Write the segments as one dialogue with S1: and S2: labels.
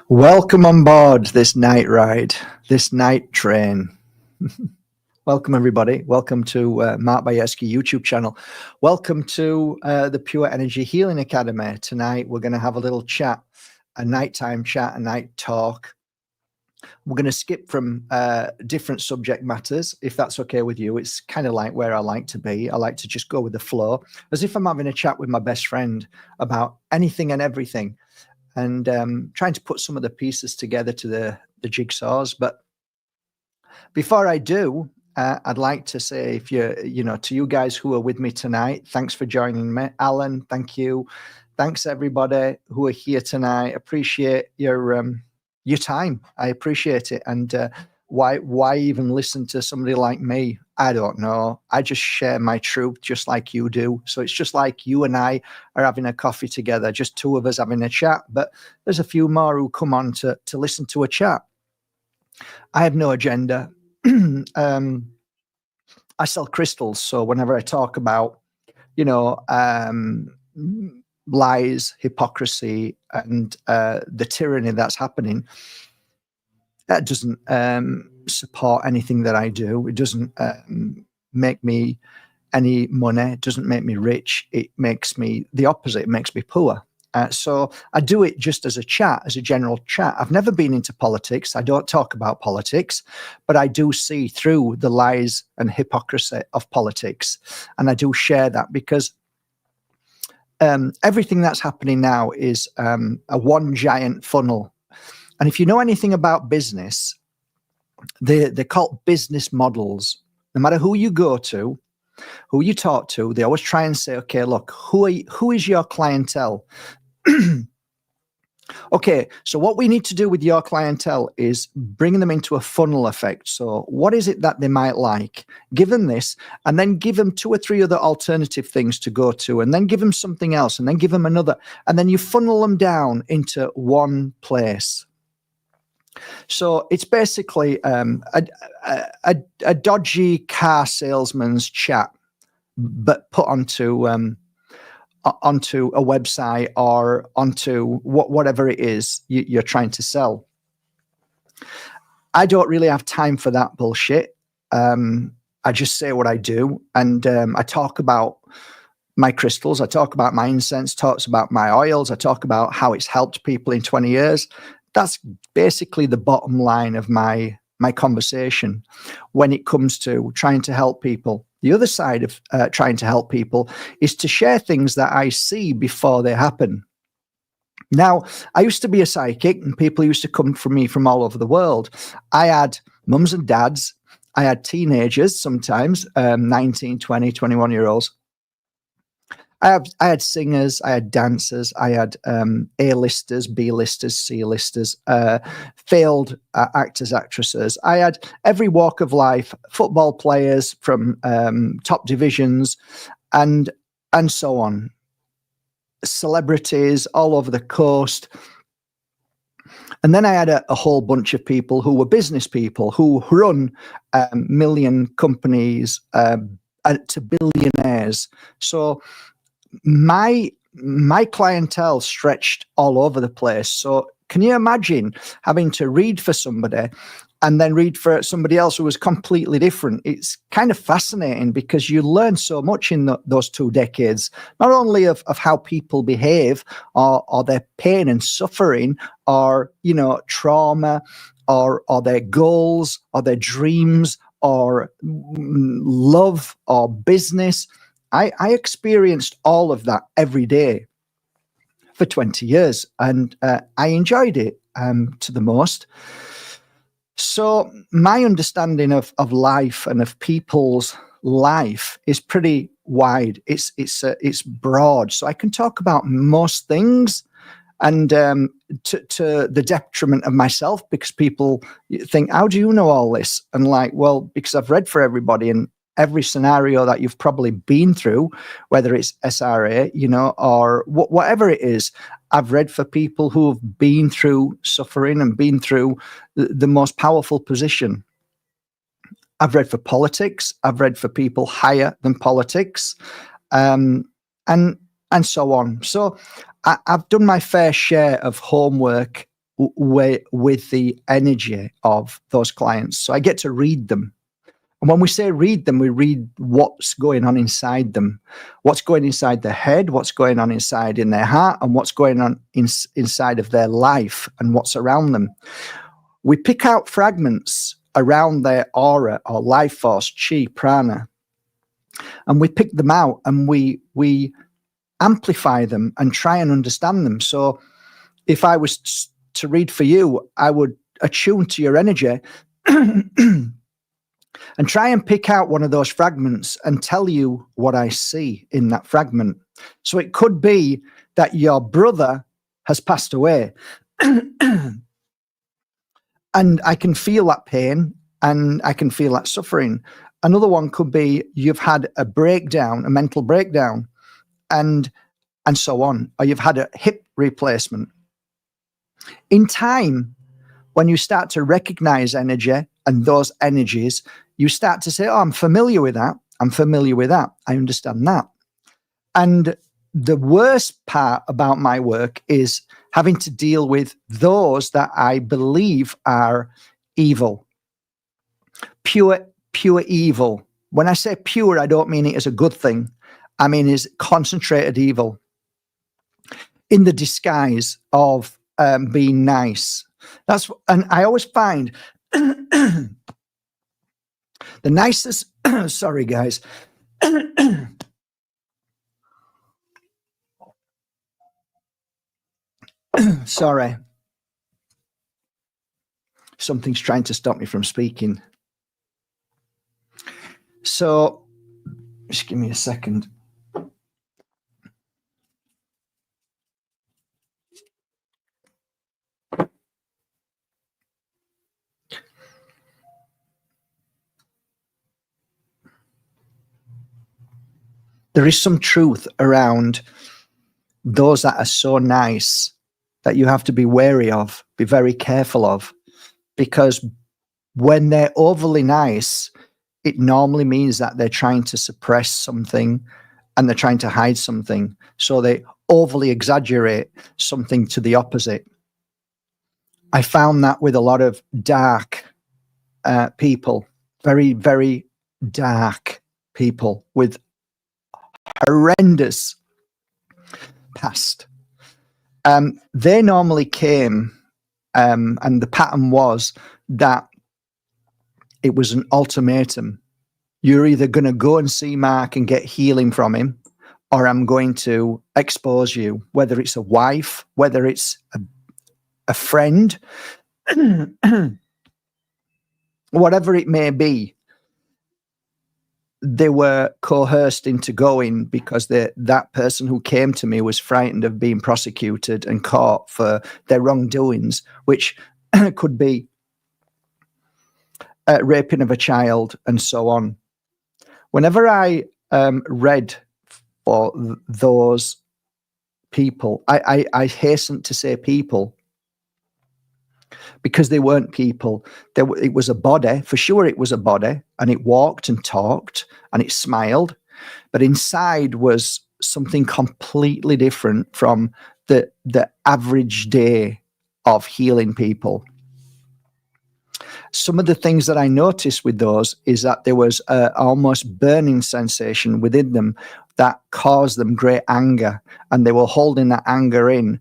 S1: Welcome on board this night ride, this night train. Welcome, everybody. Welcome to Mark Bajerski YouTube channel. Welcome to the Pure Energy Healing Academy. Tonight, we're going to have a little chat, a nighttime chat, a night talk. We're going to skip from different subject matters, if that's okay with you. It's kind of like where I like to be. I like to just go with the flow, as if I'm having a chat with my best friend about anything and everything, and trying to put some of the pieces together to the jigsaws. But before I do, I'd like to say, if to you guys who are with me tonight, thanks for joining me. Alan, thank you. Thanks everybody who are here tonight. Appreciate your time. I appreciate it. And why even listen to somebody like me? I don't know. I just share my truth just like you do. So it's just like you and I are having a coffee together, just two of us having a chat. But there's a few more who come on to listen to a chat. I have no agenda. I sell crystals. So whenever I talk about, lies, hypocrisy, and the tyranny that's happening, that doesn't support anything that I do. It doesn't make me any money. It doesn't make me rich. It makes me the opposite. It makes me poor. So I do it just as a chat, as a general chat. I've never been into politics. I don't talk about politics, but I do see through the lies and hypocrisy of politics. And I do share that because everything that's happening now is a one giant funnel. And if you know anything about business, they're called business models. No matter who you go to, who you talk to, they always try and say, okay, look, who is your clientele? Okay, so what we need to do with your clientele is bring them into a funnel effect. So what is it that they might like? Give them this, and then give them two or three other alternative things to go to, and then give them something else, and then give them another. And then you funnel them down into one place. So it's basically a dodgy car salesman's chat, but put onto a website or onto whatever it is you're trying to sell. I don't really have time for that bullshit. I just say what I do, and I talk about my crystals. I talk about my incense, talks about my oils. I talk about how it's helped people in 20 years. That's basically the bottom line of my conversation when it comes to trying to help people. The other side of trying to help people is to share things that I see before they happen. Now, I used to be a psychic, and people used to come from me from all over the world. I had mums and dads. I had teenagers sometimes, 19, 20, 21-year-olds. I had singers, I had dancers, I had A-listers, B-listers, C-listers, failed actors, actresses. I had every walk of life, football players from top divisions, and so on. Celebrities all over the coast. And then I had a whole bunch of people who were business people who run million companies to billionaires. So my clientele stretched all over the place. So can you imagine having to read for somebody and then read for somebody else who was completely different? It's kind of fascinating because you learn so much in those 2 decades, not only of how people behave or their pain and suffering or, trauma or their goals or their dreams or love or business. I experienced all of that every day for 20 years, and I enjoyed it to the most. So my understanding of life and of people's life is pretty wide. It's broad, so I can talk about most things, and to the detriment of myself, because people think, how do you know all this? And well, because I've read for everybody, and every scenario that you've probably been through, whether it's SRA, or whatever it is, I've read for people who have been through suffering and been through the most powerful position. I've read for politics. I've read for people higher than politics, and so on. So I've done my fair share of homework with the energy of those clients. So I get to read them. And when we say read them, we read what's going on inside them, what's going inside their head, what's going on inside in their heart, and what's going on inside of their life and what's around them. We pick out fragments around their aura or life force, chi, prana, and we pick them out and we amplify them and try and understand them. So if I was to read for you, I would attune to your energy and try and pick out one of those fragments and tell you what I see in that fragment. So it could be that your brother has passed away and I can feel that pain and I can feel that suffering. Another one could be you've had a breakdown, a mental breakdown, and so on, or you've had a hip replacement. In time, when you start to recognize energy and those energies, you start to say, oh, I'm familiar with that. I'm familiar with that. I understand that. And the worst part about my work is having to deal with those that I believe are evil. Pure evil. When I say pure, I don't mean it as a good thing. I mean it's concentrated evil in the disguise of being nice. And I always find the nicest, sorry guys, sorry, something's trying to stop me from speaking. So just give me a second. There is some truth around those that are so nice that you have to be wary of, be very careful of, because when they're overly nice, it normally means that they're trying to suppress something and they're trying to hide something. So they overly exaggerate something to the opposite. I found that with a lot of dark people, very, very dark people with horrendous past. They normally came, and the pattern was that it was an ultimatum. You're either going to go and see Mark and get healing from him, or I'm going to expose you, whether it's a wife, whether it's a friend, whatever it may be. They were coerced into going because that person who came to me was frightened of being prosecuted and caught for their wrongdoings, which could be raping of a child and so on. Whenever I read for those people, I hastened to say people, because they weren't people. It was a body. For sure it was a body, and it walked and talked and it smiled, but inside was something completely different from the average day of healing people. Some of the things that I noticed with those is that there was a almost burning sensation within them that caused them great anger, and they were holding that anger in.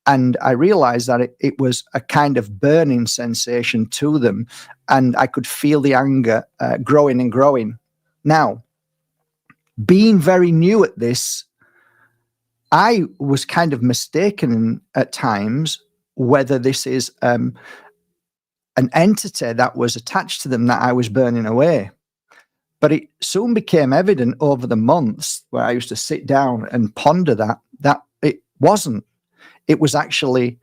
S1: And I realized that it was a kind of burning sensation to them. And I could feel the anger growing and growing. Now, being very new at this, I was kind of mistaken at times whether this is an entity that was attached to them that I was burning away. But it soon became evident over the months where I used to sit down and ponder that it wasn't. It was actually,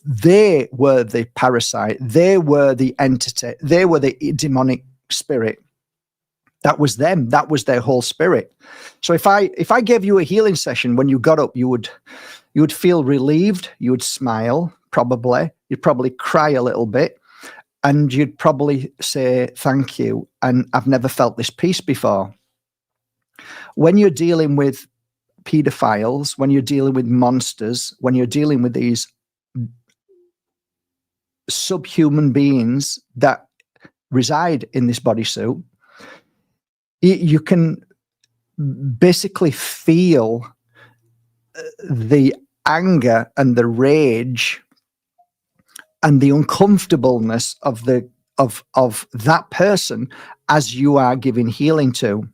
S1: they were the parasite. They were the entity. They were the demonic spirit. That was them. That was their whole spirit. So if I gave you a healing session, when you got up, you would feel relieved. You would smile, probably. You'd probably cry a little bit. And you'd probably say, thank you. And I've never felt this peace before. When you're dealing with pedophiles, when you're dealing with monsters, when you're dealing with these subhuman beings that reside in this bodysuit. You can basically feel the anger and the rage and the uncomfortableness of that person as you are giving healing to.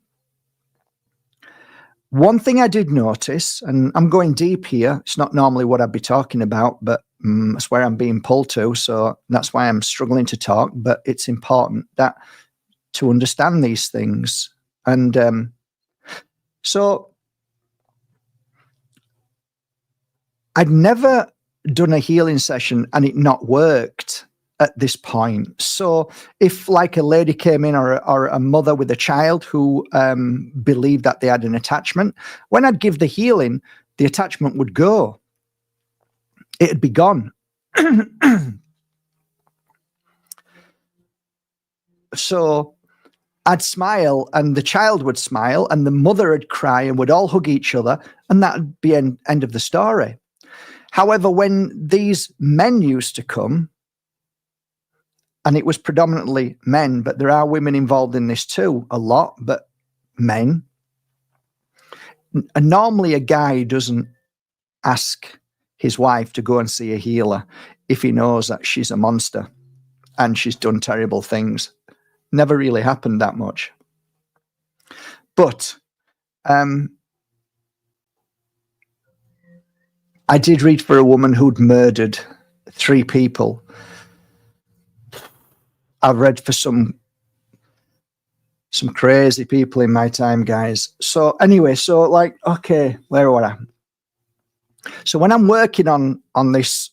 S1: One thing I did notice, and I'm going deep here, it's not normally what I'd be talking about, but that's where I'm being pulled to, so that's why I'm struggling to talk, but it's important that to understand these things. And so I'd never done a healing session and it not worked at this point. So if like a lady came in or a mother with a child who believed that they had an attachment, when I'd give the healing, the attachment would go. It'd be gone. So I'd smile and the child would smile and the mother would cry and would all hug each other, and that'd be end of the story. However, when these men used to come, and it was predominantly men, but there are women involved in this too, a lot, but men. And normally a guy doesn't ask his wife to go and see a healer if he knows that she's a monster and she's done terrible things. Never really happened that much. But I did read for a woman who'd murdered 3 people. I've read for some crazy people in my time, guys. So anyway, so like, okay, where were I? So when I'm working on this,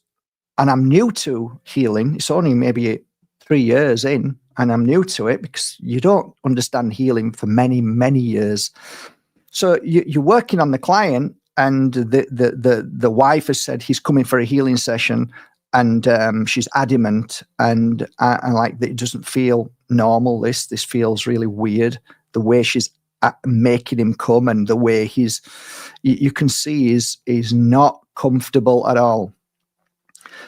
S1: and I'm new to healing, it's only maybe 3 years in, and I'm new to it because you don't understand healing for many, many years. So you're working on the client, and the wife has said he's coming for a healing session, and she's adamant, and like it doesn't feel normal. This feels really weird. The way she's making him come, and the way you can see he's not comfortable at all.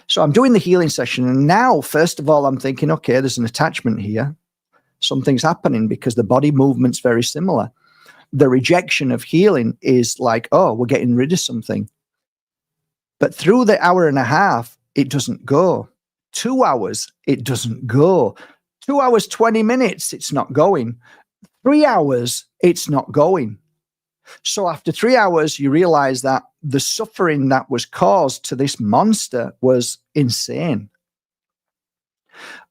S1: So I'm doing the healing session, and now, first of all, I'm thinking, okay, there's an attachment here. Something's happening because the body movement's very similar. The rejection of healing is like, oh, we're getting rid of something. But through the hour and a half, it doesn't go. 2 hours, it doesn't go. 2 hours, 20 minutes, it's not going. 3 hours, it's not going. So after 3 hours, you realize that the suffering that was caused to this monster was insane.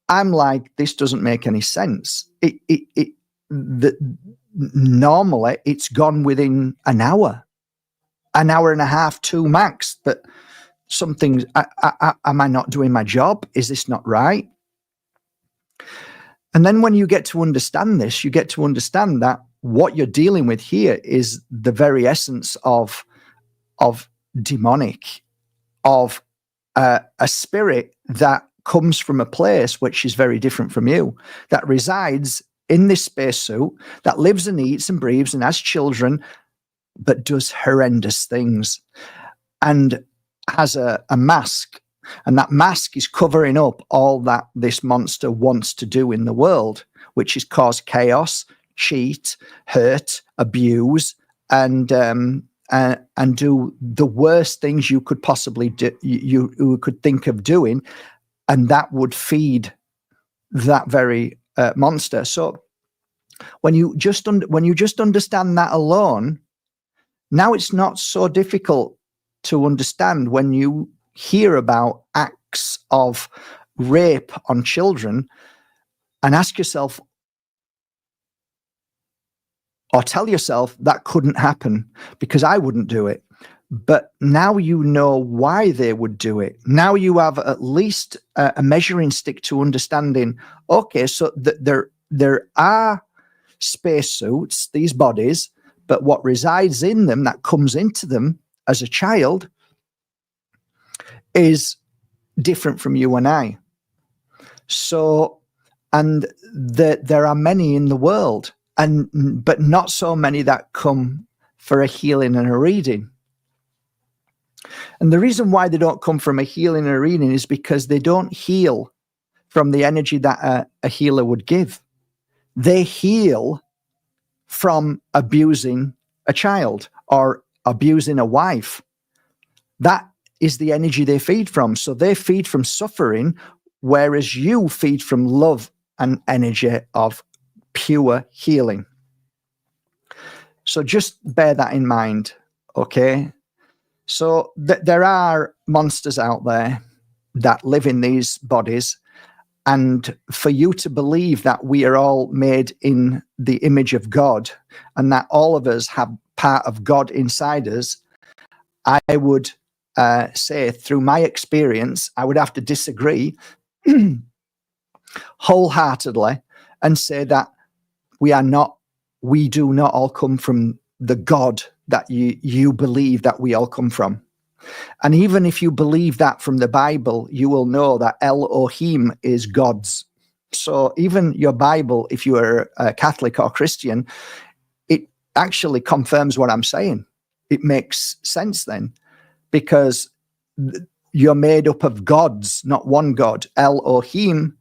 S1: I'm like, this doesn't make any sense. Normally, it's gone within an hour and a half, 2 max. But something, am I not doing my job? Is this not right? And then when you get to understand this, you get to understand that what you're dealing with here is the very essence of demonic, of a spirit that comes from a place which is very different from you, that resides in this spacesuit, that lives and eats and breathes and has children, but does horrendous things and has a mask. And that mask is covering up all that this monster wants to do in the world, which is cause chaos, cheat, hurt, abuse, and do the worst things you could possibly do, you could think of doing, and that would feed that very monster. So when you just understand that alone, now it's not so difficult to understand when you hear about acts of rape on children and ask yourself, or tell yourself, that couldn't happen because I wouldn't do it. But now you know why they would do it. Now you have at least a measuring stick to understanding, okay, so there are spacesuits, these bodies, but what resides in them, that comes into them as a child, is different from you and I. So, and there are many in the world, but not so many that come for a healing and a reading. And the reason why they don't come from a healing and a reading is because they don't heal from the energy that a healer would give. They heal from abusing a child or abusing a wife. That is the energy they feed from. So they feed from suffering, whereas you feed from love and energy of pure healing. So just bear that in mind, okay? So there are monsters out there that live in these bodies, and for you to believe that we are all made in the image of God and that all of us have part of God inside us, I would say, through my experience, I would have to disagree wholeheartedly and say that we do not all come from the God that you believe that we all come from. And even if you believe that from the Bible, you will know that Elohim is God's. So even your Bible, if you are a Catholic or Christian, it actually confirms what I'm saying. It makes sense then, because you're made up of gods, not one God. Elohim,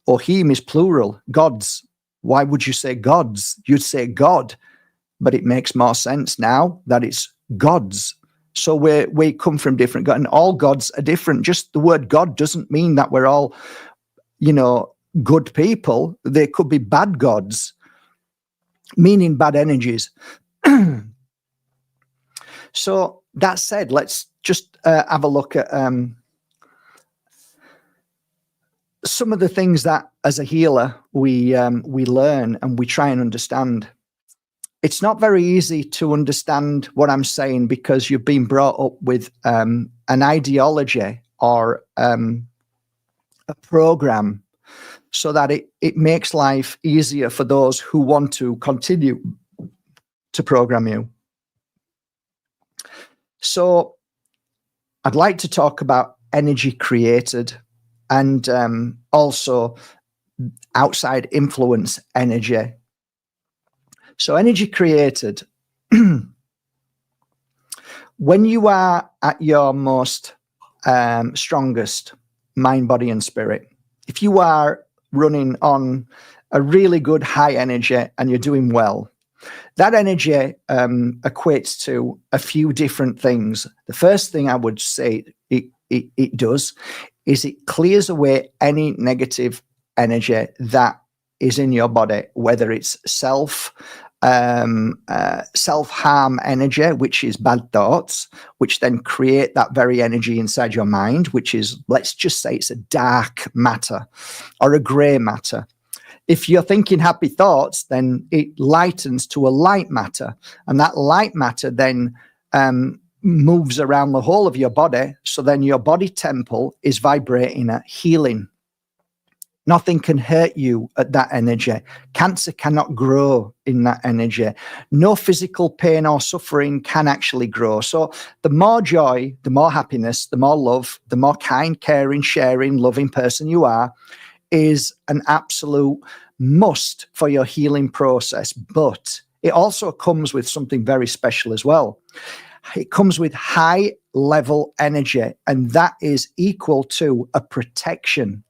S1: Ohim is plural, gods. Why would you say gods? You'd say God, but it makes more sense now that it's gods. So we come from different gods, and all gods are different. Just the word God doesn't mean that we're all, good people. They could be bad gods, meaning bad energies. So that said, let's just have a look at some of the things that, as a healer, we learn and we try and understand. It's not very easy to understand what I'm saying because you've been brought up with an ideology or a program, so that it makes life easier for those who want to continue to program you. So I'd like to talk about energy created and also outside influence energy. So energy created, when you are at your most strongest, mind, body, and spirit, if you are running on a really good high energy and you're doing well, that energy equates to a few different things. The first thing I would say it does is it clears away any negative energy that is in your body, whether it's self-harm energy, which is bad thoughts, which then create that very energy inside your mind, which is, let's just say, it's a dark matter or a gray matter. If you're thinking happy thoughts, then it lightens to a light matter, and that light matter then moves around the whole of your body. So then your body temple is vibrating at healing. Nothing can hurt you at that energy. Cancer cannot grow in that energy. No physical pain or suffering can actually grow. So the more joy, the more happiness, the more love, the more kind, caring, sharing, loving person you are, is an absolute must for your healing process. But it also comes with something very special as well. It comes with high level energy, and that is equal to a protection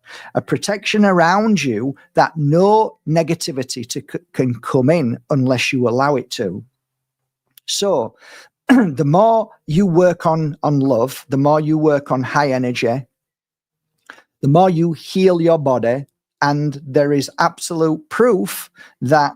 S1: around you that no negativity can come in unless you allow it to. So the more you work on love, the more you work on high energy, the more you heal your body. And there is absolute proof that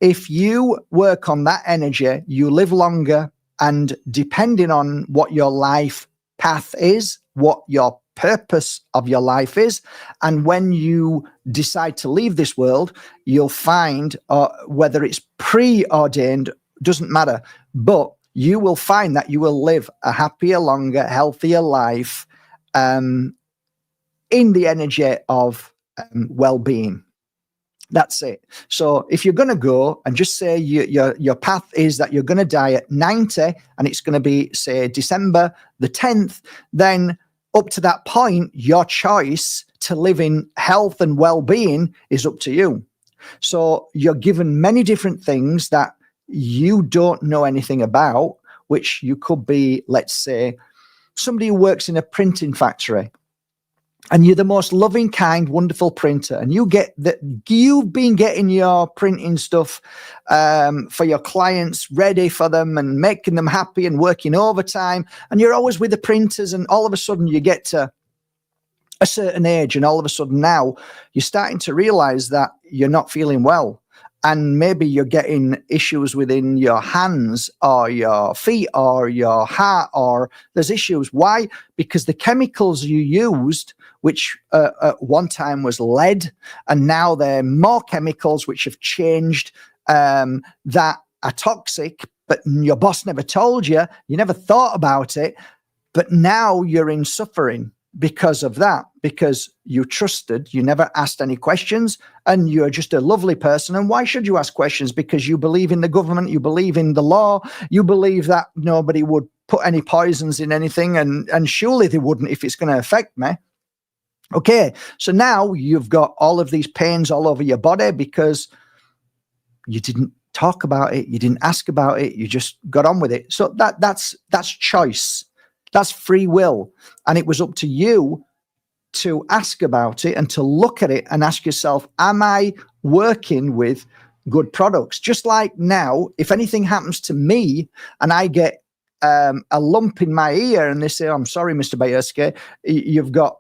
S1: if you work on that energy, you live longer. And depending on what your life path is, what your purpose of your life is, and when you decide to leave this world, you'll find, whether it's preordained, doesn't matter, but you will find that you will live a happier, longer, healthier life in the energy of well-being. That's it. So if you're going to go and just say your path is that you're going to die at 90 and it's going to be, say, December the 10th, then up to that point, your choice to live in health and well-being is up to you. So you're given many different things that you don't know anything about, which you could be, let's say, somebody who works in a printing factory. and you're the most loving, kind, wonderful printer, and you've been getting your printing stuff for your clients ready for them and making them happy and working overtime, and you're always with the printers, and all of a sudden you get to a certain age, and all of a sudden now you're starting to realize that you're not feeling well. And maybe you're getting issues within your hands or your feet or your heart, or there's issues. Why? Because the chemicals you used, which at one time was lead, and now they're more chemicals which have changed, that are toxic, but your boss never told you, you never thought about it, but now you're in suffering because of that, because you trusted, you never asked any questions, and you're just a lovely person. And why should you ask questions? Because you believe in the government, you believe in the law, you believe that nobody would put any poisons in anything, and surely they wouldn't if it's going to affect me. Okay, so now you've got all of these pains all over your body because you didn't talk about it, you didn't ask about it, you just got on with it. So that's choice. That's free will. And it was up to you to ask about it and to look at it and ask yourself, am I working with good products? Just like now, if anything happens to me and I get a lump in my ear and they say, oh, I'm sorry, Mr. Bajerski, you've got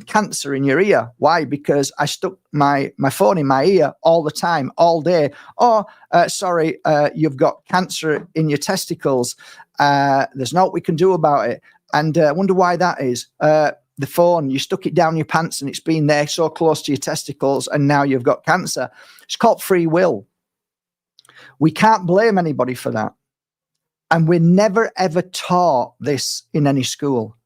S1: cancer in your ear. Why? Because I stuck my phone in my ear all the time, all day. Or, sorry, you've got cancer in your testicles. There's not what we can do about it. And I wonder why that is. The phone, you stuck it down your pants and it's been there so close to your testicles and now you've got cancer. It's called free will. We can't blame anybody for that. And we're never, ever taught this in any school.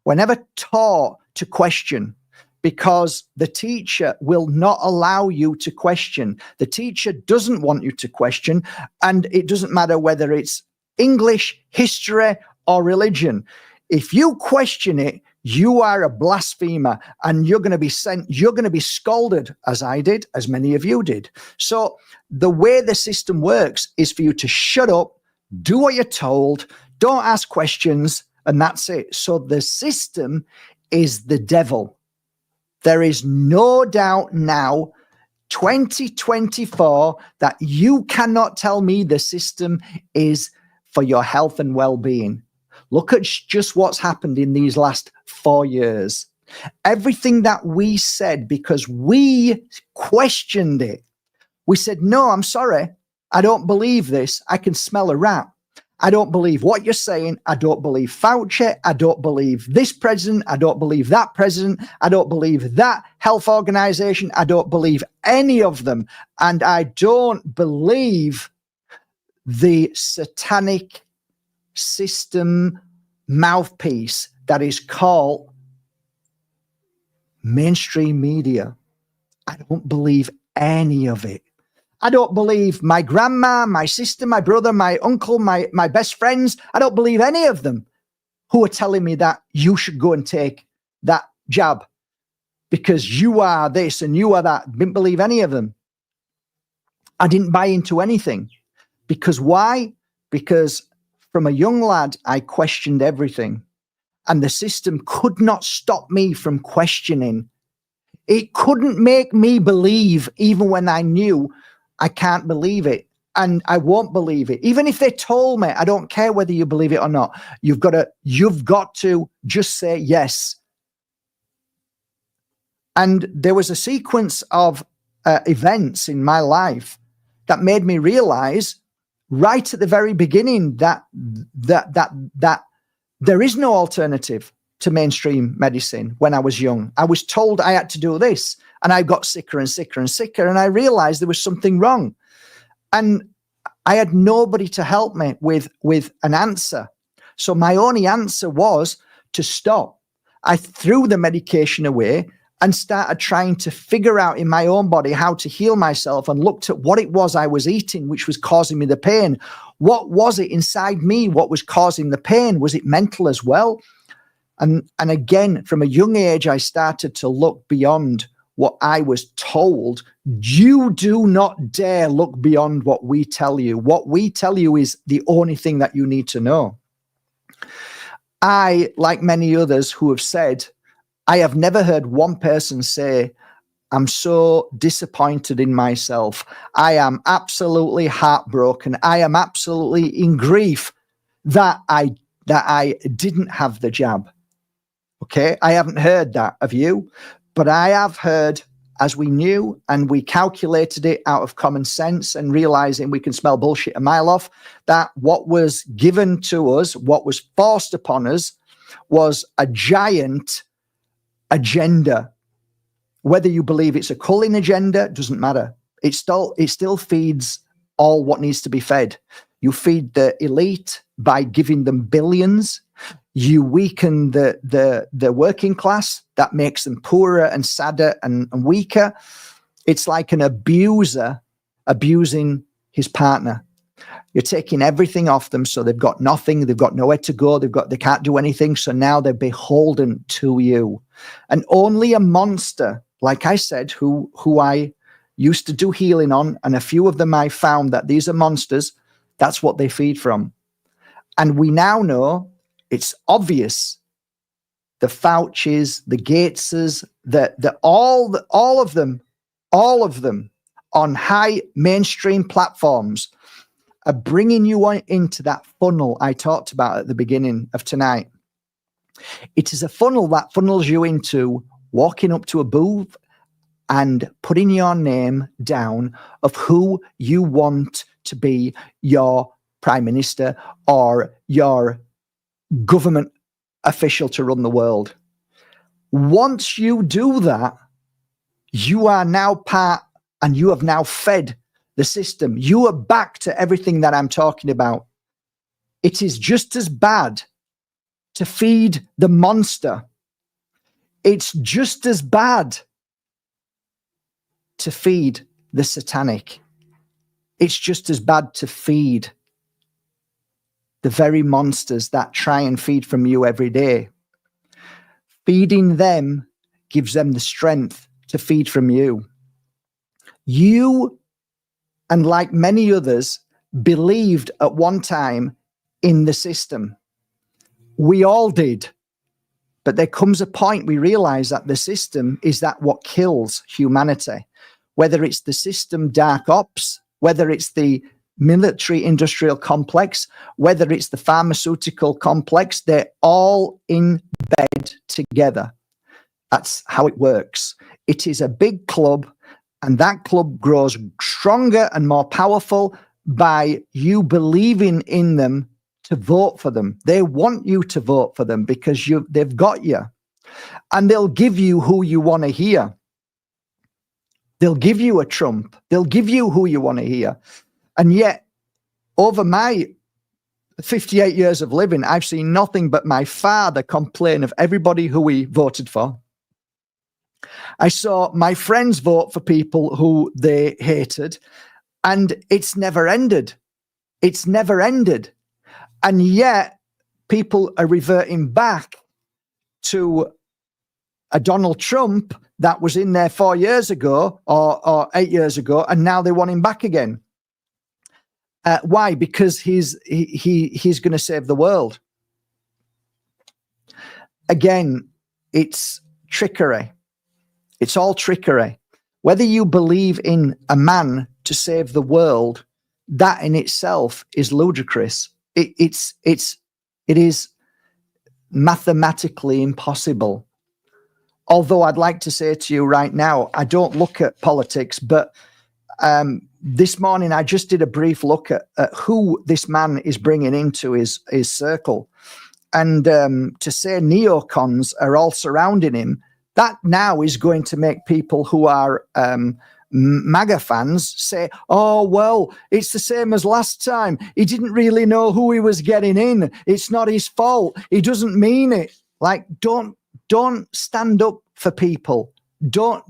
S1: We're never taught to question, because the teacher will not allow you to question. The teacher doesn't want you to question, and it doesn't matter whether it's English, history, or religion. If you question it, you are a blasphemer, and you're going to be sent, you're going to be scolded, as I did, as many of you did. So the way the system works is for you to shut up, do what you're told, don't ask questions, and that's it. So the system is the devil. There is no doubt now, 2024, that you cannot tell me the system is for your health and well-being. Look at just what's happened in these last 4 years. Everything that we said, because we questioned it. We said, no, I'm sorry. I don't believe this. I can smell a rat. I don't believe what you're saying. I don't believe Fauci. I don't believe this president. I don't believe that president. I don't believe that health organization. I don't believe any of them. And I don't believe the satanic system mouthpiece that is called mainstream media. I don't believe any of it. I don't believe my grandma, my sister, my brother, my uncle, my best friends. I don't believe any of them who are telling me that you should go and take that jab because you are this and you are that. Didn't believe any of them. I didn't buy into anything. Because why? Because from a young lad, I questioned everything. And the system could not stop me from questioning. It couldn't make me believe, even when I knew I can't believe it and I won't believe it. Even if they told me, I don't care whether you believe it or not. You've got to just say yes. And there was a sequence of events in my life that made me realize right at the very beginning that there is no alternative to mainstream medicine. When I was young, I was told I had to do this, and I got sicker and sicker and sicker, and I realized there was something wrong, and I had nobody to help me with an answer. So my only answer was to stop. I threw the medication away and started trying to figure out in my own body how to heal myself, and looked at what it was I was eating which was causing me the pain. What was it inside me? What was causing the pain? Was it mental as well? And again, from a young age, I started to look beyond what I was told. You do not dare look beyond what we tell you. What we tell you is the only thing that you need to know. I, like many others who have said, I have never heard one person say, I'm so disappointed in myself. I am absolutely heartbroken. I am absolutely in grief that I didn't have the jab. Okay, I haven't heard that of you, but I have heard, as we knew and we calculated it out of common sense and realizing we can smell bullshit a mile off, that what was given to us, what was forced upon us, was a giant agenda. Whether you believe it's a culling agenda, doesn't matter. It still feeds all what needs to be fed. You feed the elite by giving them billions. You weaken the working class. That makes them poorer and sadder and weaker. It's like an abuser abusing his partner. You're taking everything off them, so they've got nothing. They've got nowhere to go. They can't do anything. So now they're beholden to you. And only a monster, like I said, who I used to do healing on, and a few of them I found that these are monsters. That's what they feed from. And we now know, it's obvious, the Faucis, the Gateses, all of them on high mainstream platforms are bringing you into that funnel I talked about at the beginning of tonight. It is a funnel that funnels you into walking up to a booth and putting your name down of who you want to be your prime minister or your government official to run the world. Once you do that, you are now part, and you have now fed the system. You are back to everything that I'm talking about. It is just as bad to feed the monster. It's just as bad to feed the satanic. It's just as bad to feed the very monsters that try and feed from you every day. Feeding them gives them the strength to feed from you. You, and like many others, believed at one time in the system. We all did. But there comes a point we realize that the system is that what kills humanity. Whether it's the system dark ops, whether it's the military industrial complex, whether it's the pharmaceutical complex, they're all in bed together. That's how it works. It is a big club, and that club grows stronger and more powerful by you believing in them to vote for them. They want you to vote for them because they've got you, and they'll give you who you want to hear. They'll give you a Trump. They'll give you who you want to hear. And yet, over my 58 years of living, I've seen nothing but my father complain of everybody who he voted for. I saw my friends vote for people who they hated, and it's never ended. It's never ended. And yet, people are reverting back to a Donald Trump that was in there 4 years ago or 8 years ago, and now they want him back again. Why? Because he's going to save the world. Again, it's trickery. It's all trickery. Whether you believe in a man to save the world, that in itself is ludicrous. It is mathematically impossible. Although I'd like to say to you right now, I don't look at politics, but this morning I just did a brief look at who this man is bringing into his circle. And to say neocons are all surrounding him, that now is going to make people who are MAGA fans say, oh, well, it's the same as last time. He didn't really know who he was getting in. It's not his fault. He doesn't mean it. Like, don't stand up for people. Don't.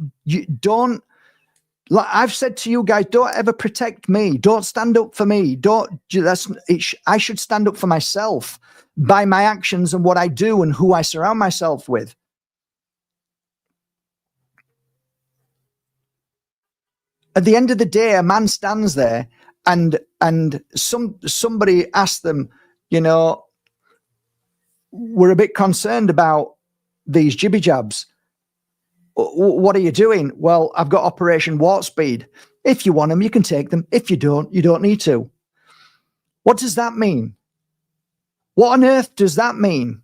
S1: Like I've said to you guys, don't ever protect me. Don't stand up for me. I should stand up for myself by my actions and what I do and who I surround myself with. At the end of the day, a man stands there and somebody asks them, we're a bit concerned about these jibby jabs. What are you doing? Well, I've got Operation Warp Speed. If you want them, you can take them. If you don't, you don't need to. What does that mean? What on earth does that mean?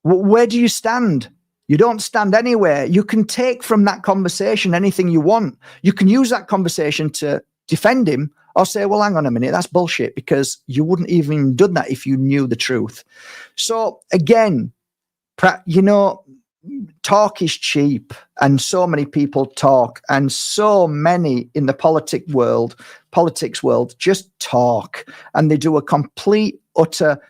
S1: Where do you stand? You don't stand anywhere. You can take from that conversation anything you want. You can use that conversation to defend him or say, well, hang on a minute, that's bullshit, because you wouldn't even done that if you knew the truth. So again, you know, talk is cheap, and so many people talk, and so many in the politics world just talk, and they do a complete, utter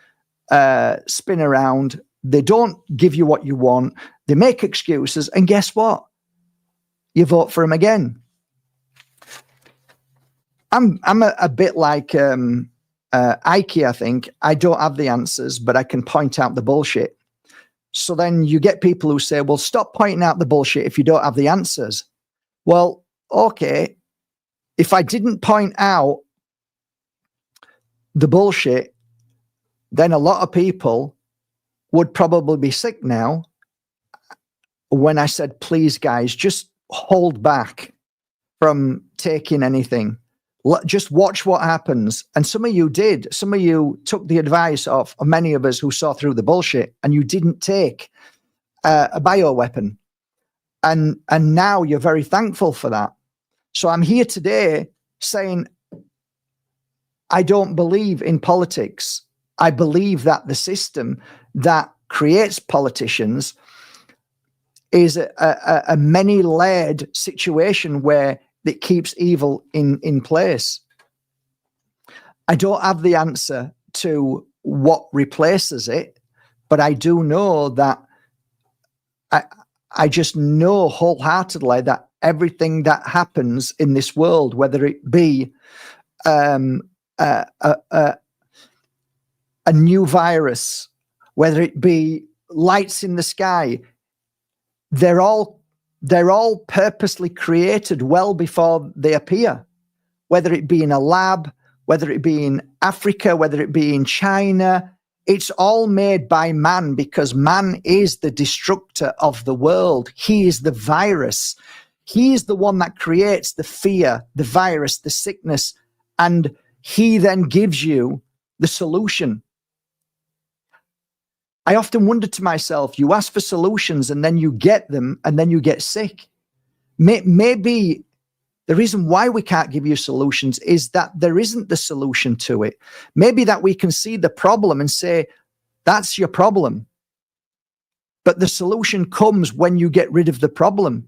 S1: spin around. They don't give you what you want. They make excuses, and guess what? You vote for them again. I'm a bit like Ike, I think. I don't have the answers, but I can point out the bullshit. So then you get people who say, well, stop pointing out the bullshit if you don't have the answers. Well, okay, if I didn't point out the bullshit, then a lot of people would probably be sick now when I said, please, guys, just hold back from taking anything. Just watch what happens. And some of you did. Some of you took the advice of many of us who saw through the bullshit, and you didn't take a bioweapon. And now you're very thankful for that. So I'm here today saying, I don't believe in politics. I believe that the system that creates politicians is a many-layered situation where it keeps evil in place. I don't have the answer to what replaces it, but I do know that I just know wholeheartedly that everything that happens in this world, whether it be a new virus, whether it be lights in the sky, they're all purposely created well before they appear, whether it be in a lab, whether it be in Africa, whether it be in China. It's all made by man, because man is the destructor of the world. He is the virus. He is the one that creates the fear, the virus, the sickness, and he then gives you the solution. I often wonder to myself, you ask for solutions and then you get them and then you get sick. Maybe the reason why we can't give you solutions is that there isn't the solution to it. Maybe that we can see the problem and say, that's your problem. But the solution comes when you get rid of the problem.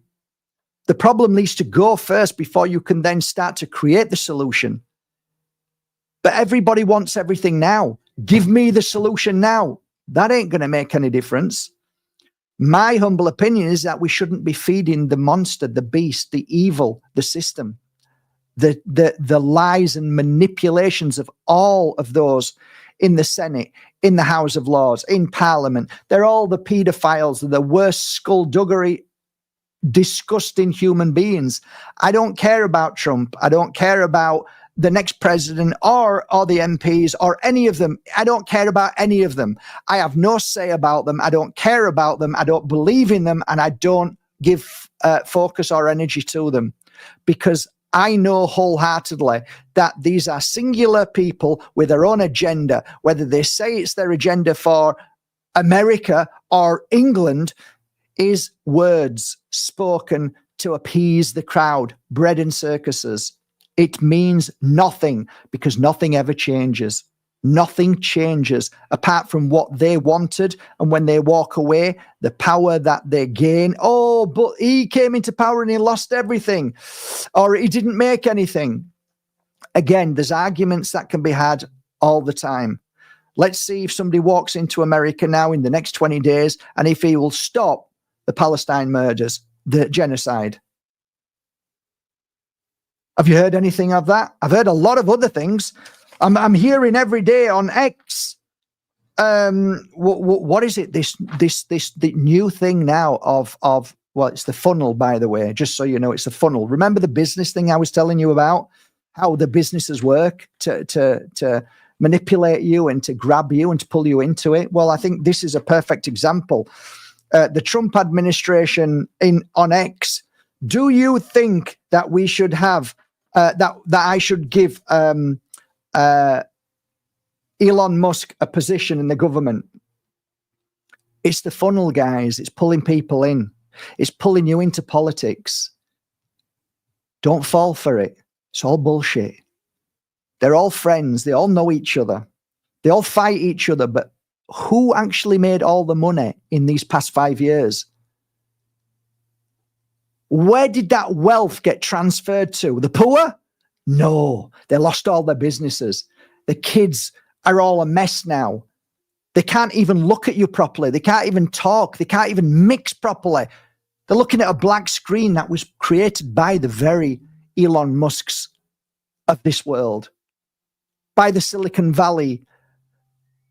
S1: The problem needs to go first before you can then start to create the solution. But everybody wants everything now. Give me the solution now. That ain't going to make any difference. My humble opinion is that we shouldn't be feeding the monster, the beast, the evil, the system, the lies and manipulations of all of those in the Senate, in the House of Lords, in Parliament. They're all the pedophiles, the worst skullduggery, disgusting human beings. I don't care about Trump. I don't care about the next president or the MPs or any of them. I don't care about any of them. I have no say about them. I don't care about them. I don't believe in them. And I don't give focus or energy to them, because I know wholeheartedly that these are singular people with their own agenda. Whether they say it's their agenda for America or England is words spoken to appease the crowd, bread and circuses. It means nothing, because nothing ever changes. Nothing changes apart from what they wanted. And when they walk away, the power that they gain. Oh, but he came into power and he lost everything, or he didn't make anything. Again, there's arguments that can be had all the time. Let's see if somebody walks into America now in the next 20 days and if he will stop the Palestine murders, the genocide. Have you heard anything of that? I've heard a lot of other things. I'm hearing every day on X. What is it? The new thing now of well, it's the funnel, by the way. Just so you know, it's a funnel. Remember the business thing I was telling you about? How the businesses work to manipulate you and to grab you and to pull you into it. Well, I think this is a perfect example. the Trump administration on X, do you think that we should have that I should give Elon Musk a position in the government? It's the funnel, guys. It's pulling people in. It's pulling you into politics. Don't fall for it. It's all bullshit. They're all friends. They all know each other. They all fight each other. But who actually made all the money in these past 5 years? Where did that wealth get transferred to? The poor? No, they lost all their businesses. The kids are all a mess now. They can't even look at you properly. They can't even talk. They can't even mix properly. They're looking at a black screen that was created by the very Elon Musks of this world, by the Silicon Valley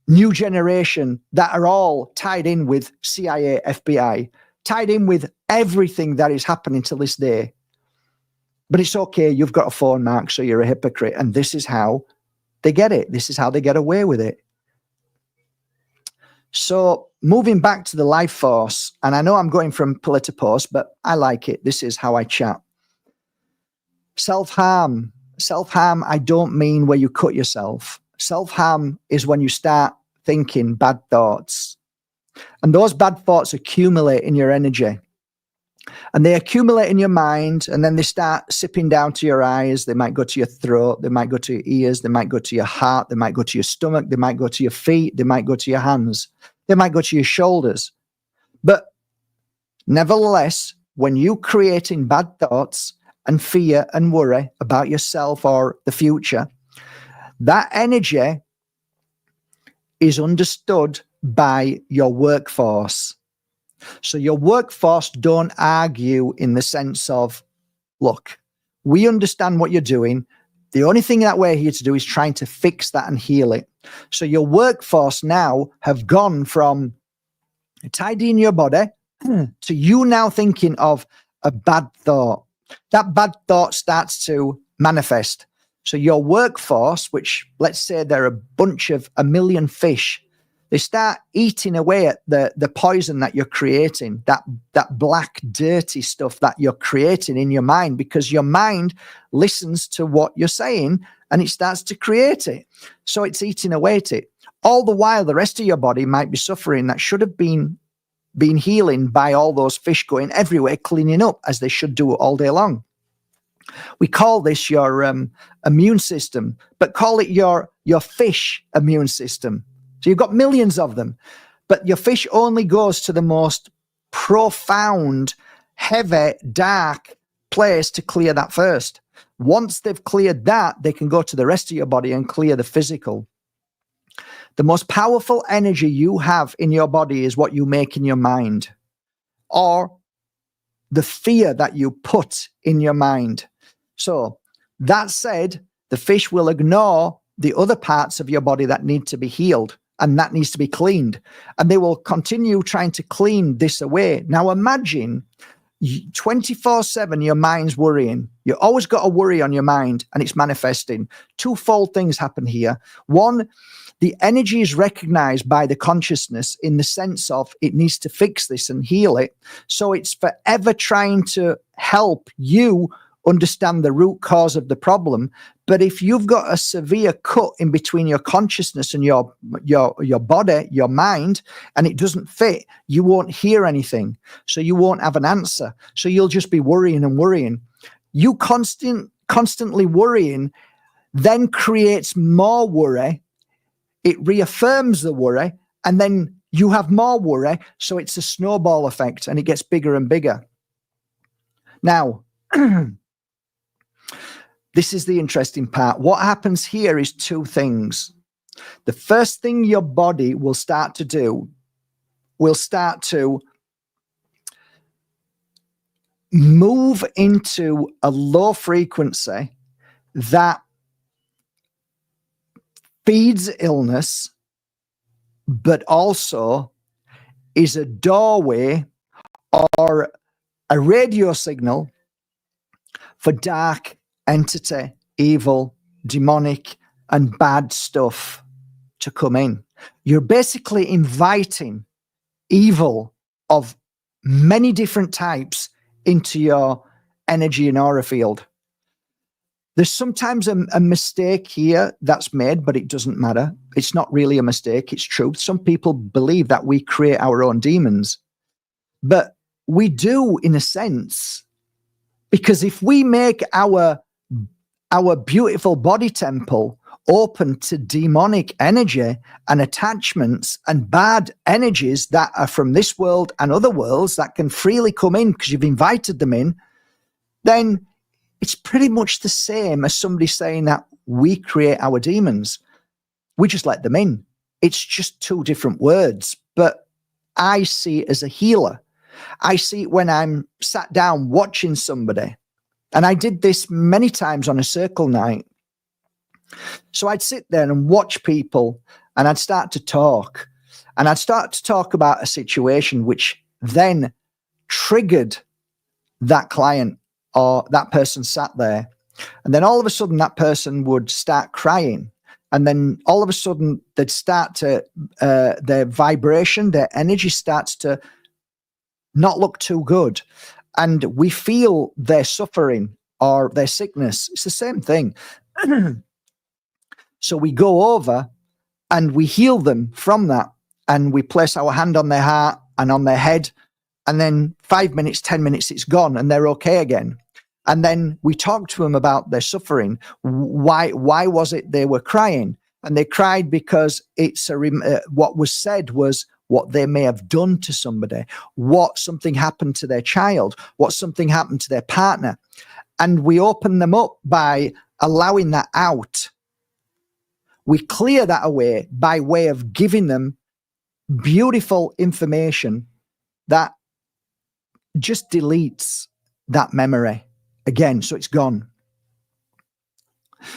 S1: new generation that are all tied in with CIA, FBI, tied in with everything that is happening to this day. But it's okay. You've got a phone, Mark, so you're a hypocrite. And this is how they get it. This is how they get away with it. So moving back to the life force, and I know I'm going from pillar to post, but I like it. This is how I chat. Self-harm. Self-harm, I don't mean where you cut yourself. Self-harm is when you start thinking bad thoughts. And those bad thoughts accumulate in your energy. And they accumulate in your mind, and then they start sipping down to your eyes. They might go to your throat. They might go to your ears. They might go to your heart. They might go to your stomach. They might go to your feet. They might go to your hands. They might go to your shoulders. But nevertheless, when you're creating bad thoughts and fear and worry about yourself or the future, that energy is understood by your workforce. So your workforce don't argue in the sense of, look, we understand what you're doing. The only thing that we're here to do is trying to fix that and heal it. So your workforce now have gone from tidying your body to you now thinking of a bad thought. That bad thought starts to manifest. So your workforce, which let's say they're a million fish, they start eating away at the poison that you're creating, that black, dirty stuff that you're creating in your mind, because your mind listens to what you're saying and it starts to create it. So it's eating away at it. All the while, the rest of your body might be suffering that should have been healing by all those fish going everywhere, cleaning up as they should do all day long. We call this your immune system, but call it your fish immune system. So you've got millions of them, but your fish only goes to the most profound, heavy, dark place to clear that first. Once they've cleared that, they can go to the rest of your body and clear the physical. The most powerful energy you have in your body is what you make in your mind, or the fear that you put in your mind. So that said, the fish will ignore the other parts of your body that need to be healed. And that needs to be cleaned. And they will continue trying to clean this away. Now imagine 24/7 your mind's worrying. You always got a worry on your mind and it's manifesting. Twofold things happen here. One, the energy is recognized by the consciousness in the sense of it needs to fix this and heal it. So it's forever trying to help you understand the root cause of the problem. But if you've got a severe cut in between your consciousness and your body, your mind, and it doesn't fit, you won't hear anything. So you won't have an answer. So you'll just be worrying and worrying. You constantly worrying then creates more worry. It reaffirms the worry, and then you have more worry. So it's a snowball effect, and it gets bigger and bigger. Now, this is the interesting part. What happens here is two things. The first thing your body will start to do, will start to move into a low frequency that feeds illness, but also is a doorway or a radio signal for dark entity, evil, demonic, and bad stuff to come in. You're basically inviting evil of many different types into your energy and aura field. There's sometimes a mistake here that's made, but it doesn't matter. It's not really a mistake. It's truth. Some people believe that we create our own demons, but we do in a sense, because if we make our beautiful body temple open to demonic energy and attachments and bad energies that are from this world and other worlds that can freely come in because you've invited them in, then it's pretty much the same as somebody saying that we create our demons. We just let them in. It's just two different words. But I see it as a healer. I see it when I'm sat down watching somebody. And I did this many times on a circle night. So I'd sit there and watch people, and I'd start to talk. And I'd start to talk about a situation which then triggered that client or that person sat there. And then all of a sudden that person would start crying. And then all of a sudden they'd start to, their vibration, their energy starts to not look too good. And we feel their suffering or their sickness. It's the same thing. So we go over and we heal them from that. And we place our hand on their heart and on their head. And then 5 minutes, 10 minutes, it's gone and they're okay again. And then we talk to them about their suffering. Why was it they were crying? And they cried because it's what was said was what they may have done to somebody, what something happened to their child, what something happened to their partner. And we open them up by allowing that out. We clear that away by way of giving them beautiful information that just deletes that memory again, so it's gone.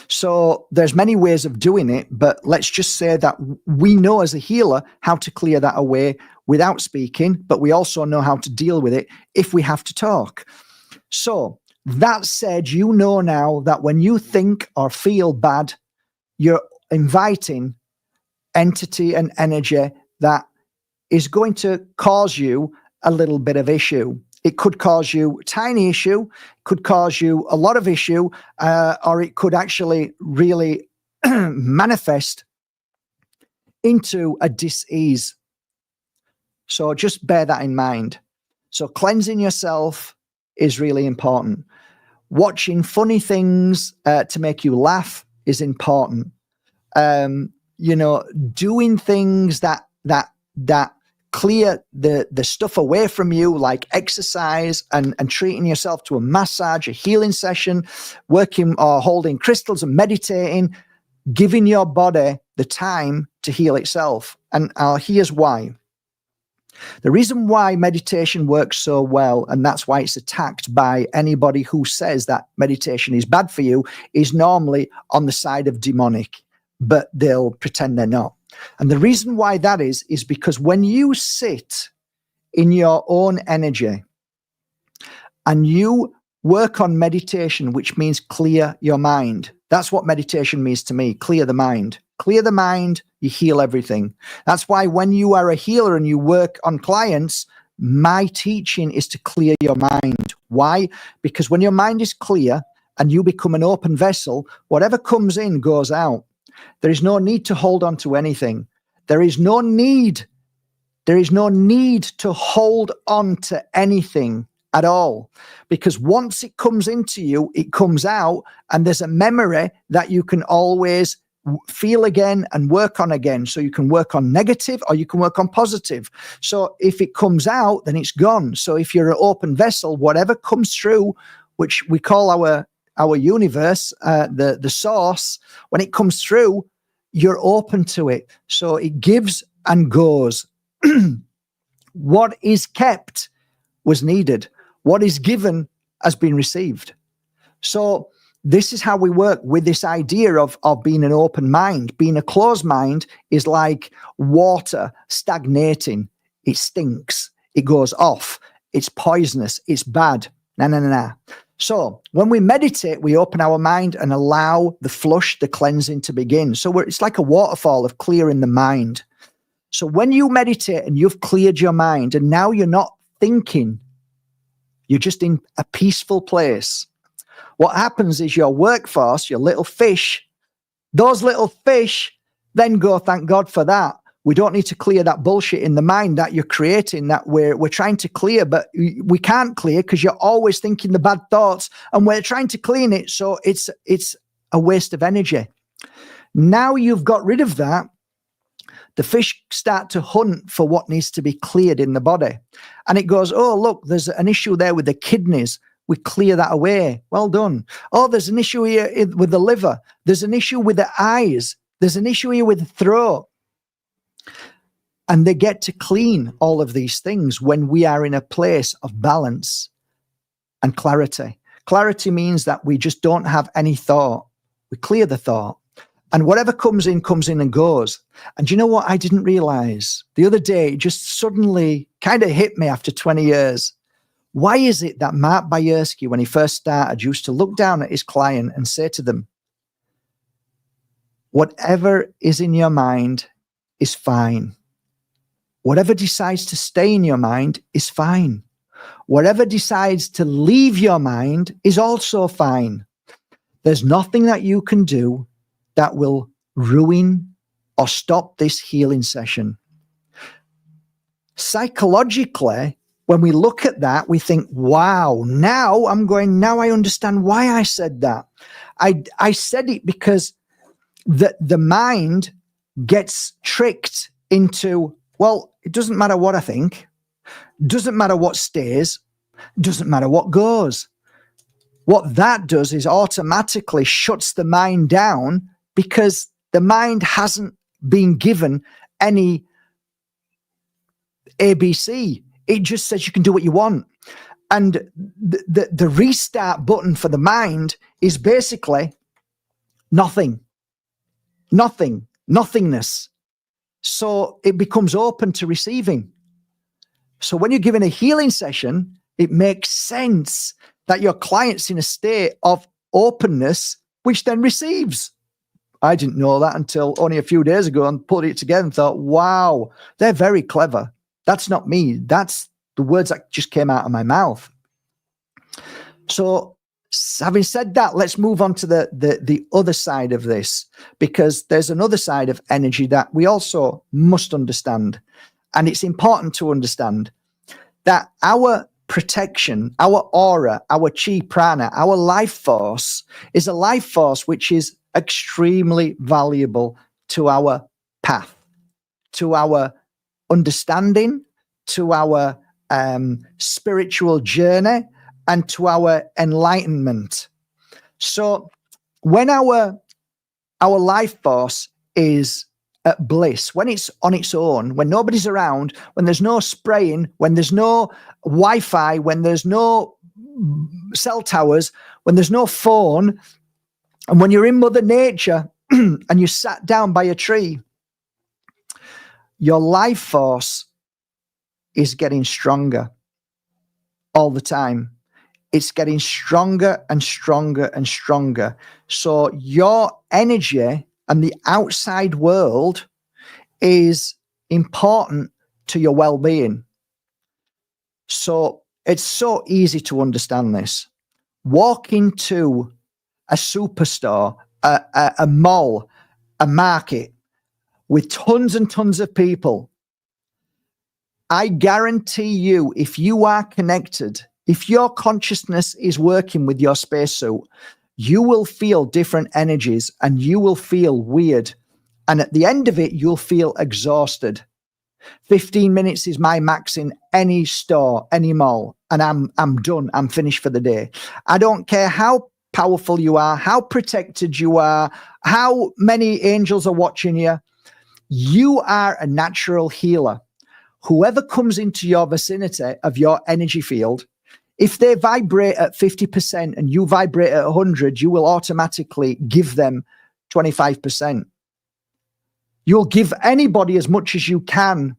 S1: So there's many ways of doing it, but let's just say that we know as a healer how to clear that away without speaking, but we also know how to deal with it if we have to talk. So that said, you know now that when you think or feel bad, you're inviting entity and energy that is going to cause you a little bit of issue. It could cause you a tiny issue, could cause you a lot of issue, or it could actually really manifest into a dis-ease. So just bear that in mind. So cleansing yourself is really important. Watching funny things to make you laugh is important. Doing things that clear the stuff away from you, like exercise and treating yourself to a massage, a healing session, working or holding crystals and meditating, giving your body the time to heal itself. And here's why. The reason why meditation works so well, and that's why it's attacked by anybody who says that meditation is bad for you, is normally on the side of demonic, but they'll pretend they're not. And the reason why that is because when you sit in your own energy and you work on meditation, which means clear your mind. That's what meditation means to me, clear the mind. Clear the mind, you heal everything. That's why when you are a healer and you work on clients, my teaching is to clear your mind. Why? Because when your mind is clear and you become an open vessel, whatever comes in goes out. There is no need to hold on to anything. There is no need to hold on to anything at all, because once it comes into you, it comes out, and there's a memory that you can always feel again and work on again. So you can work on negative or you can work on positive. So if it comes out, then it's gone. So if you're an open vessel, whatever comes through, which we call our universe, the source, when it comes through, you're open to it. So it gives and goes. What is kept was needed. What is given has been received. So this is how we work with this idea of being an open mind. Being a closed mind is like water stagnating. It stinks. It goes off. It's poisonous. It's bad. Nah. So when we meditate, we open our mind and allow the flush, the cleansing to begin. So it's like a waterfall of clearing the mind. So when you meditate and you've cleared your mind and now you're not thinking, you're just in a peaceful place, what happens is your workforce, your little fish, those little fish then go, thank God for that. We don't need to clear that bullshit in the mind that you're creating, that we're trying to clear, but we can't clear because you're always thinking the bad thoughts and we're trying to clean it. So it's a waste of energy. Now you've got rid of that, the fish start to hunt for what needs to be cleared in the body. And it goes, oh, look, there's an issue there with the kidneys. We clear that away. Well done. Oh, there's an issue here with the liver. There's an issue with the eyes. There's an issue here with the throat. And they get to clean all of these things when we are in a place of balance and clarity. Clarity means that we just don't have any thought. We clear the thought. And whatever comes in and goes. And you know what I didn't realize? The other day, it just suddenly kind of hit me after 20 years. Why is it that Mark Bajerski, when he first started, used to look down at his client and say to them, whatever is in your mind is fine. Whatever decides to stay in your mind is fine. Whatever decides to leave your mind is also fine. There's nothing that you can do that will ruin or stop this healing session. Psychologically, when we look at that, we think, wow, now I understand why I said that. I said it because the mind gets tricked into, well, it doesn't matter what I think, doesn't matter what stays, doesn't matter what goes. What that does is automatically shuts the mind down because the mind hasn't been given any ABC. It just says you can do what you want. And the restart button for the mind is basically nothingness. So it becomes open to receiving. So when you're given a healing session, it makes sense that your client's in a state of openness, which then receives. I didn't know that until only a few days ago and put it together and thought, wow, they're very clever. That's not me. That's the words that just came out of my mouth. So having said that, let's move on to the other side of this, because there's another side of energy that we also must understand. And it's important to understand that our protection, our aura, our chi prana, our life force is a life force which is extremely valuable to our path, to our understanding, to our spiritual journey, and to our enlightenment. So when our life force is at bliss, when it's on its own, when nobody's around, when there's no spraying, when there's no Wi-Fi, when there's no cell towers, when there's no phone, and when you're in Mother Nature and you sat down by a tree, your life force is getting stronger all the time. It's getting stronger and stronger and stronger. So your energy and the outside world is important to your well-being. So it's so easy to understand this. Walk into a superstore, a mall, a market with tons and tons of people. I guarantee you, if you are connected, if your consciousness is working with your spacesuit, you will feel different energies and you will feel weird. And at the end of it, you'll feel exhausted. 15 minutes is my max in any store, any mall, and I'm done. I'm finished for the day. I don't care how powerful you are, how protected you are, how many angels are watching you. You are a natural healer. Whoever comes into your vicinity of your energy field, if they vibrate at 50% and you vibrate at 100, you will automatically give them 25%. You'll give anybody as much as you can,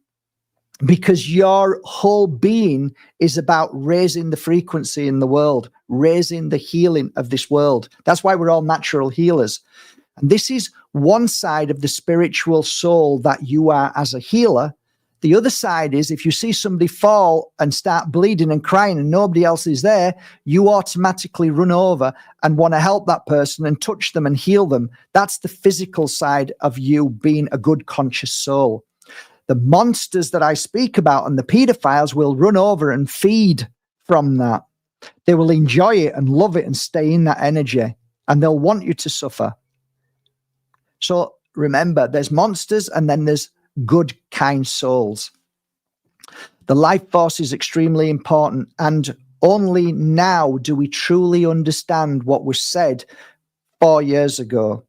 S1: because your whole being is about raising the frequency in the world, raising the healing of this world. That's why we're all natural healers. And this is one side of the spiritual soul that you are as a healer. The other side is if you see somebody fall and start bleeding and crying and nobody else is there, you automatically run over and want to help that person and touch them and heal them. That's the physical side of you being a good conscious soul. The monsters that I speak about and the pedophiles will run over and feed from that. They will enjoy it and love it and stay in that energy, and they'll want you to suffer. So remember, there's monsters and then there's good, kind souls. The life force is extremely important, and only now do we truly understand what was said 4 years ago.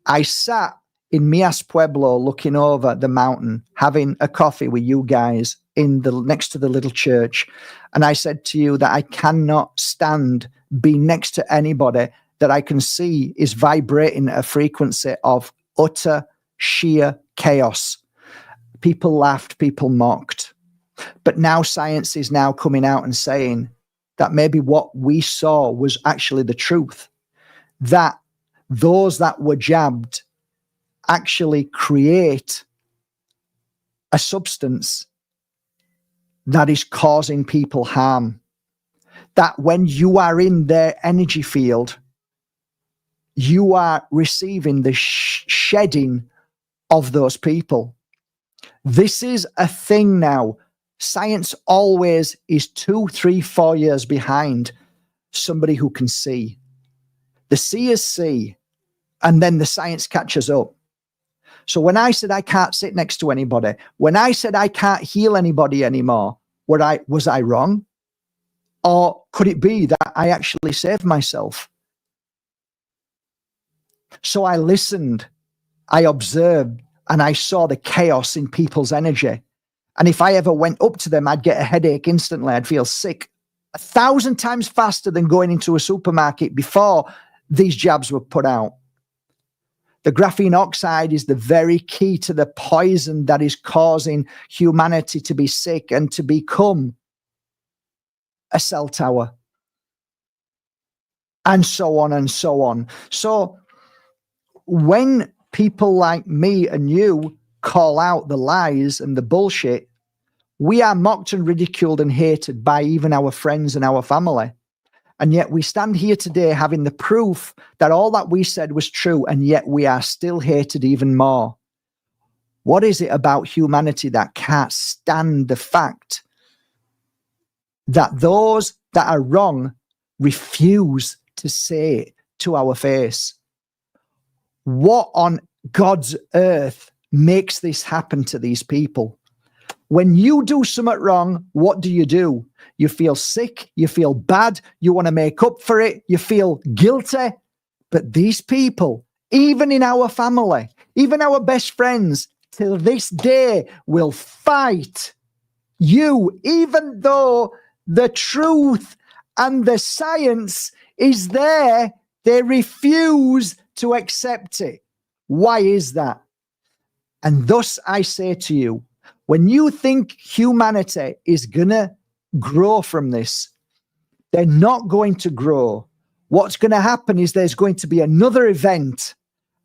S1: I sat in Mias Pueblo looking over the mountain, having a coffee with you guys next to the little church. And I said to you that I cannot stand being next to anybody that I can see is vibrating at a frequency of utter, sheer chaos. People laughed, people mocked. But now science is now coming out and saying that maybe what we saw was actually the truth. That those that were jabbed actually create a substance that is causing people harm. That when you are in their energy field, you are receiving the shedding of those people. This is a thing now. Science always is 2, 3, 4 years behind somebody who can see. The seers see, and then the science catches up. So when I said I can't sit next to anybody, when I said I can't heal anybody anymore, was I wrong? Or could it be that I actually saved myself? So I listened, I observed, and I saw the chaos in people's energy. And if I ever went up to them, I'd get a headache instantly. I'd feel sick 1,000 times faster than going into a supermarket before these jabs were put out. The graphene oxide is the very key to the poison that is causing humanity to be sick and to become a cell tower. And so on and so on. So when people like me and you call out the lies and the bullshit, we are mocked and ridiculed and hated by even our friends and our family. And yet we stand here today having the proof that all that we said was true, and yet we are still hated even more. What is it about humanity that can't stand the fact that those that are wrong refuse to say it to our face? What on God's earth makes this happen to these people? When you do something wrong, what do? You feel sick, you feel bad, you want to make up for it, you feel guilty. But these people, even in our family, even our best friends, till this day will fight you, even though the truth and the science is there, they refuse to accept it. Why is that? And thus I say to you, when you think humanity is going to grow from this, they're not going to grow. What's going to happen is there's going to be another event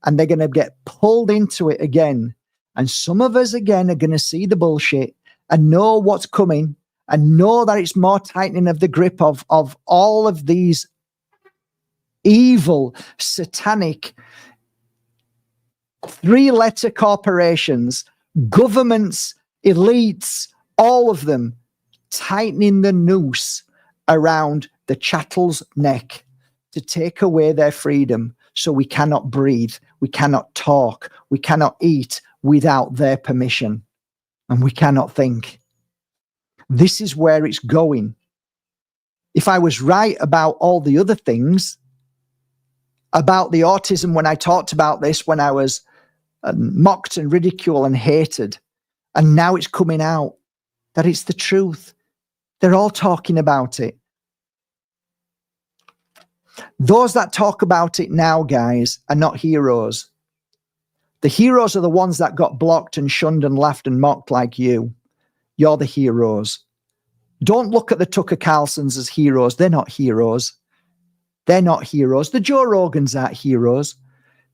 S1: and they're going to get pulled into it again. And some of us again are going to see the bullshit and know what's coming and know that it's more tightening of the grip of all of these evil, satanic, 3-letter corporations, governments, elites, all of them tightening the noose around the chattel's neck to take away their freedom, so we cannot breathe, we cannot talk, we cannot eat without their permission, and we cannot think. This is where it's going. If I was right about all the other things, about the autism, when I talked about this, when I was mocked and ridiculed and hated, and now it's coming out that it's the truth. They're all talking about it. Those that talk about it now, guys, are not heroes. The heroes are the ones that got blocked and shunned and laughed and mocked like you. You're the heroes. Don't look at the Tucker Carlsons as heroes. They're not heroes. They're not heroes. The Joe Rogans aren't heroes.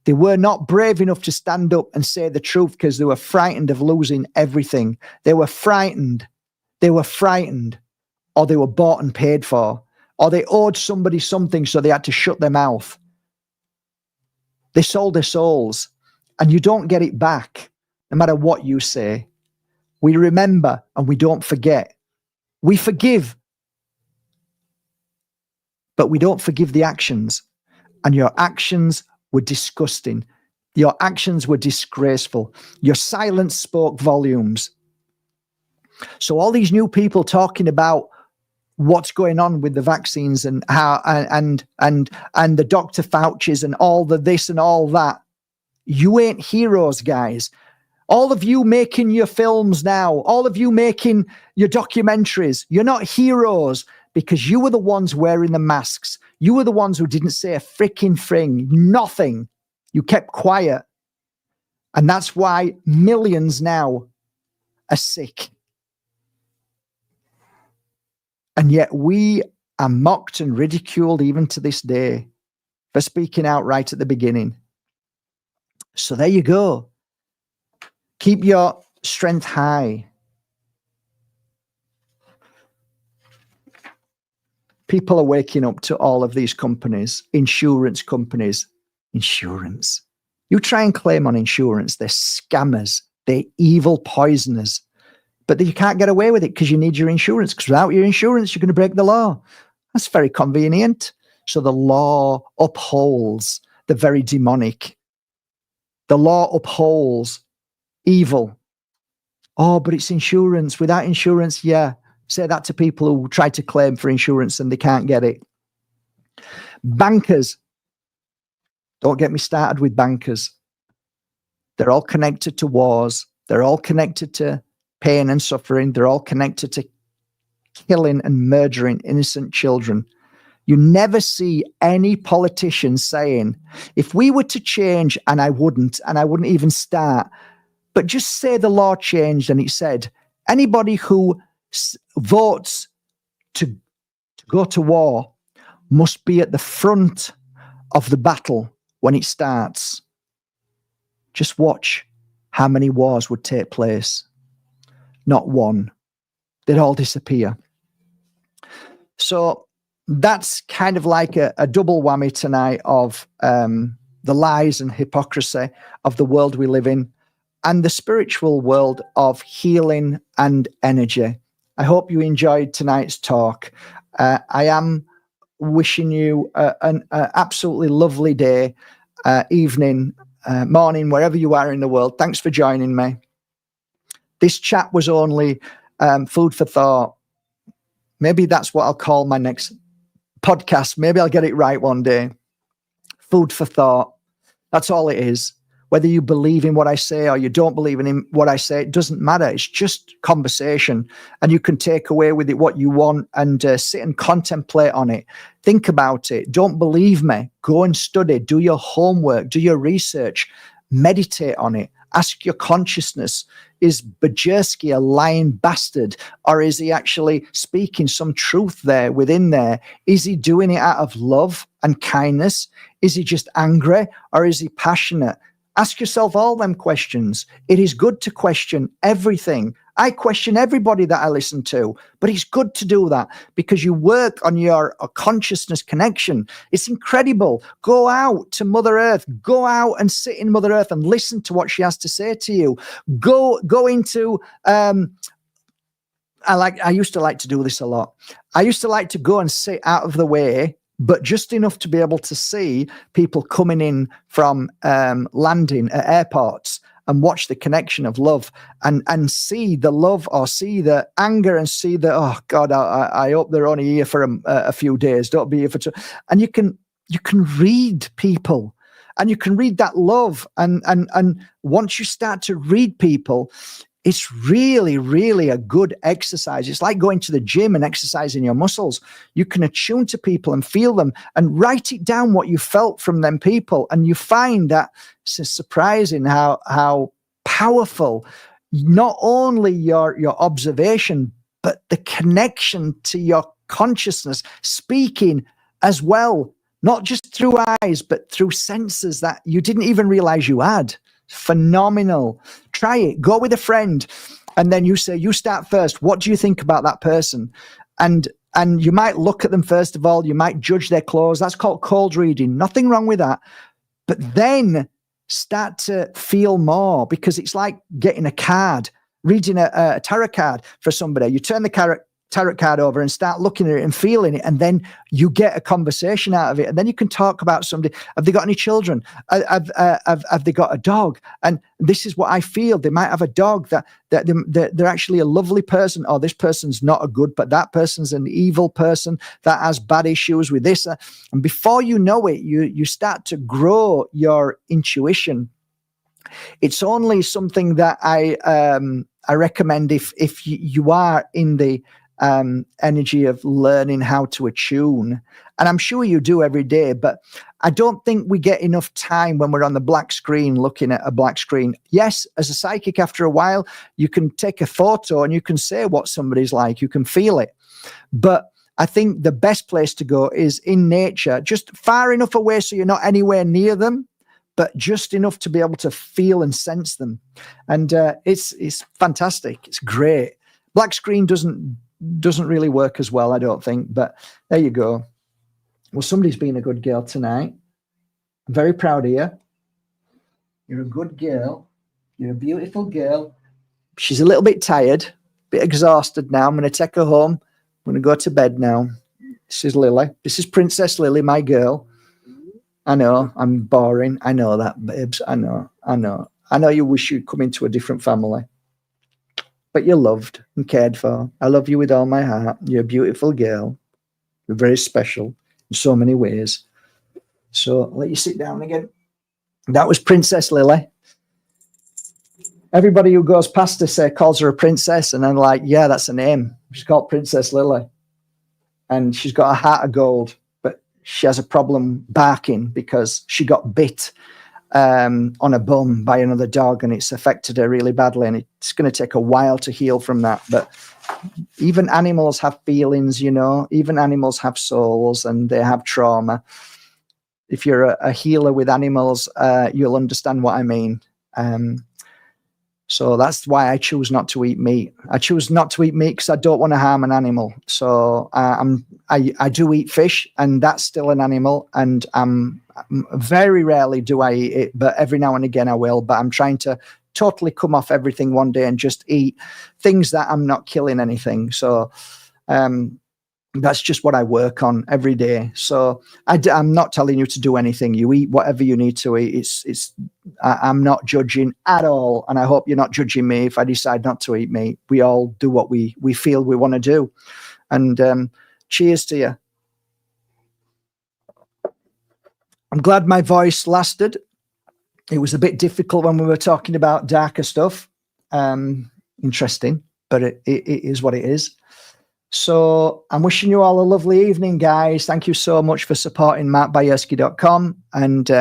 S1: They were not brave enough to stand up and say the truth because they were frightened of losing everything. They were frightened. They were frightened, or they were bought and paid for, or they owed somebody something, so they had to shut their mouth. They sold their souls, and you don't get it back, no matter what you say. We remember and we don't forget. We forgive, but we don't forgive the actions. And your actions were disgusting. Your actions were disgraceful. Your silence spoke volumes. So all these new people talking about what's going on with the vaccines and how and the Dr. Fauci's and all the this and all that, you ain't heroes, guys. All of you making your films now, all of you making your documentaries, you're not heroes because you were the ones wearing the masks. You were the ones who didn't say a freaking thing, nothing. You kept quiet. And that's why millions now are sick. And yet we are mocked and ridiculed even to this day for speaking out right at the beginning. So there you go. Keep your strength high. People are waking up to all of these companies, insurance companies. Insurance. You try and claim on insurance, they're scammers, they're evil poisoners. But you can't get away with it because you need your insurance, because without your insurance, you're going to break the law. That's very convenient. So the law upholds the very demonic. The law upholds evil. Oh, but it's insurance. Without insurance, yeah. Say that to people who try to claim for insurance and they can't get it. Bankers. Don't get me started with bankers. They're all connected to wars. They're all connected to pain and suffering. They're all connected to killing and murdering innocent children. You never see any politician saying, if we were to change, and I wouldn't even start, but just say the law changed and it said, anybody who votes to go to war must be at the front of the battle when it starts. Just watch how many wars would take place. Not one. They'd all disappear. So that's kind of like a double whammy tonight of the lies and hypocrisy of the world we live in and the spiritual world of healing and energy. I hope you enjoyed tonight's talk. I am wishing you an absolutely lovely day, evening, morning, wherever you are in the world. Thanks for joining me. This chat was only food for thought. Maybe that's what I'll call my next podcast. Maybe I'll get it right one day. Food for thought. That's all it is. Whether you believe in what I say or you don't believe in what I say, it doesn't matter. It's just conversation. And you can take away with it what you want and sit and contemplate on it. Think about it. Don't believe me. Go and study. Do your homework. Do your research. Meditate on it. Ask your consciousness, is Bajerski a lying bastard, or is he actually speaking some truth there within there? Is he doing it out of love and kindness? Is he just angry, or is he passionate? Ask yourself all them questions. It is good to question everything. I question everybody that I listen to, but it's good to do that because you work on your consciousness connection. It's incredible. Go out to Mother Earth. Go out and sit in Mother Earth and listen to what she has to say to you. Go into, I used to like to do this a lot. I used to like to go and sit out of the way, but just enough to be able to see people coming in from landing at airports and watch the connection of love and see the love or see the anger and see the, oh God, I hope they're only here for a few days. Don't be here for two. And you can read people and you can read that love. And once you start to read people, it's really, really a good exercise. It's like going to the gym and exercising your muscles. You can attune to people and feel them and write it down what you felt from them people. And you find that it's surprising how powerful not only your observation, but the connection to your consciousness, speaking as well, not just through eyes, but through senses that you didn't even realize you had. Phenomenal. Try it. Go with a friend. And then you say, you start first. What do you think about that person? And you might look at them first of all. You might judge their clothes. That's called cold reading. Nothing wrong with that. But then start to feel more, because it's like getting a card, reading a tarot card for somebody. You turn the tarot card over and start looking at it and feeling it, and then you get a conversation out of it, and then you can talk about somebody. Have they got any children? Have they got a dog? And this is what I feel. They might have a dog that they're actually a lovely person, or this person's not a good, but that person's an evil person that has bad issues with this. And before you know it, you start to grow your intuition. It's only something that I recommend if you are in the energy of learning how to attune. And I'm sure you do every day, but I don't think we get enough time when we're on the black screen looking at a black screen. Yes, as a psychic, after a while, you can take a photo and you can say what somebody's like, you can feel it. But I think the best place to go is in nature, just far enough away so you're not anywhere near them, but just enough to be able to feel and sense them. And it's fantastic. It's great. Black screen doesn't really work as well, I don't think, but there you go. Well, somebody's been a good girl tonight. I'm very proud of you. You're a good girl. You're a beautiful girl. She's a little bit tired, a bit exhausted now. I'm going to take her home. I'm going to go to bed now. This is Lily. This is Princess Lily, my girl. I know, I'm boring. I know that, babes. I know. I know you wish you'd come into a different family. But you're loved and cared for. I love you with all my heart. You're a beautiful girl. You're very special in so many ways. So I'll let you sit down again. That was Princess Lily. Everybody who goes past her calls her a princess, and I'm like, yeah, that's a name. She's called Princess Lily. And she's got a heart of gold, but she has a problem barking because she got bit on her bum by another dog, and it's affected her really badly, and it's going to take a while to heal from that. But even animals have feelings, you know, even animals have souls and they have trauma. If you're a healer with animals, you'll understand what I mean. So that's why I choose not to eat meat. I choose not to eat meat because I don't want to harm an animal. So I do eat fish, and that's still an animal. And very rarely do I eat it, but every now and again I will. But I'm trying to totally come off everything one day and just eat things that I'm not killing anything. So that's just what I work on every day. So I'm not telling you to do anything. You eat whatever you need to eat. I'm not judging at all. And I hope you're not judging me if I decide not to eat meat. We all do what we feel we want to do. And cheers to you. I'm glad my voice lasted. It was a bit difficult when we were talking about darker stuff. Interesting, but it is what it is. So I'm wishing you all a lovely evening, guys. Thank you so much for supporting Bajerski.com. And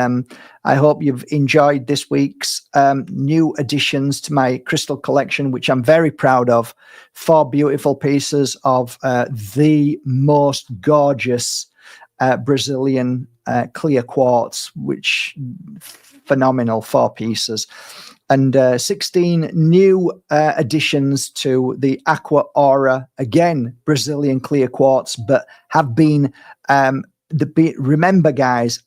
S1: I hope you've enjoyed this week's new additions to my crystal collection, which I'm very proud of. 4 beautiful pieces of the most gorgeous Brazilian clear quartz, which phenomenal 4 pieces. And 16 new additions to the Aqua Aura, again, Brazilian clear quartz, but have been, remember guys,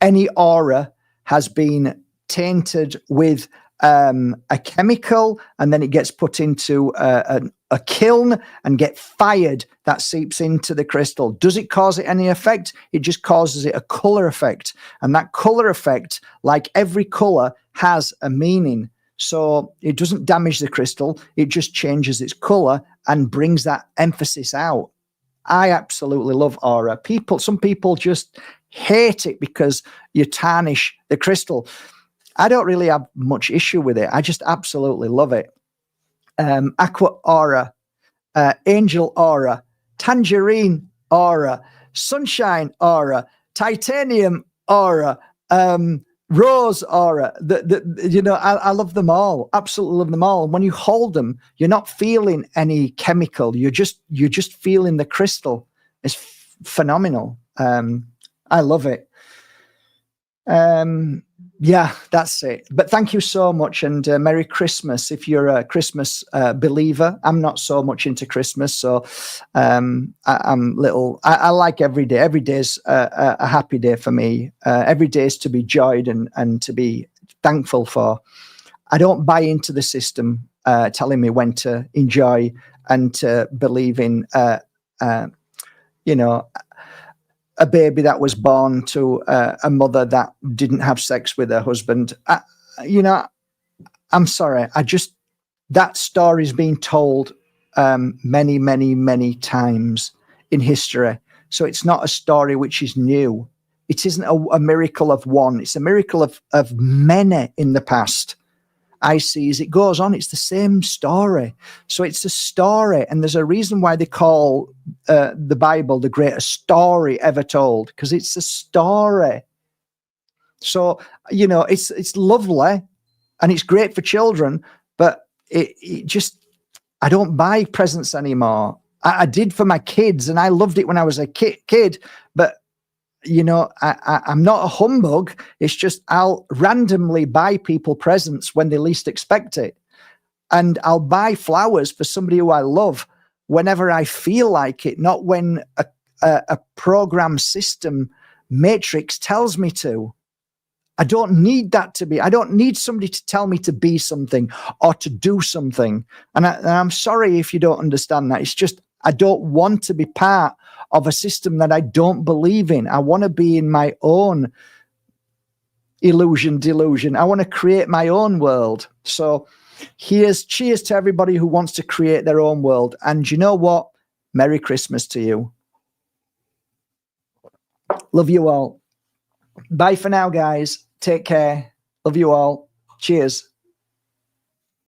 S1: any aura has been tainted with a chemical, and then it gets put into a kiln and get fired. That seeps into the crystal. Does it cause it any effect? It just causes it a color effect. And that color effect, like every color, has a meaning. So it doesn't damage the crystal. It just changes its color and brings that emphasis out. I absolutely love aura. Some people just hate it because you tarnish the crystal. I don't really have much issue with it. I just absolutely love it. Aqua Aura, Angel Aura, Tangerine Aura, Sunshine Aura, Titanium Aura, Rose Aura. I love them all. Absolutely love them all. And when you hold them, you're not feeling any chemical. You're just feeling the crystal. It's phenomenal. I love it. Yeah, that's it. But thank you so much, and Merry Christmas if you're a Christmas believer. I'm not so much into Christmas, so I like every day. Every day's a happy day for me. Every day is to be joyed and to be thankful for. I don't buy into the system telling me when to enjoy and to believe in, you know, a baby that was born to a mother that didn't have sex with her husband. I'm sorry. That story's been told many, many, many times in history. So it's not a story which is new. It isn't a miracle of one. It's a miracle of many in the past. I see as it goes on, it's the same story. So it's a story, and there's a reason why they call the Bible the greatest story ever told, because it's a story. So, it's lovely and it's great for children, but it just, I don't buy presents anymore. I did for my kids, and I loved it when I was a kid, but I'm not a humbug. It's just I'll randomly buy people presents when they least expect it. And I'll buy flowers for somebody who I love whenever I feel like it, not when a program system matrix tells me to. I don't need that to be. I don't need somebody to tell me to be something or to do something. And I'm sorry if you don't understand that. It's just I don't want to be part of a system that I don't believe in. I want to be in my own delusion. I want to create my own world. So cheers to everybody who wants to create their own world. And you know what? Merry Christmas to you. Love you all. Bye for now, guys. Take care. Love you all. Cheers.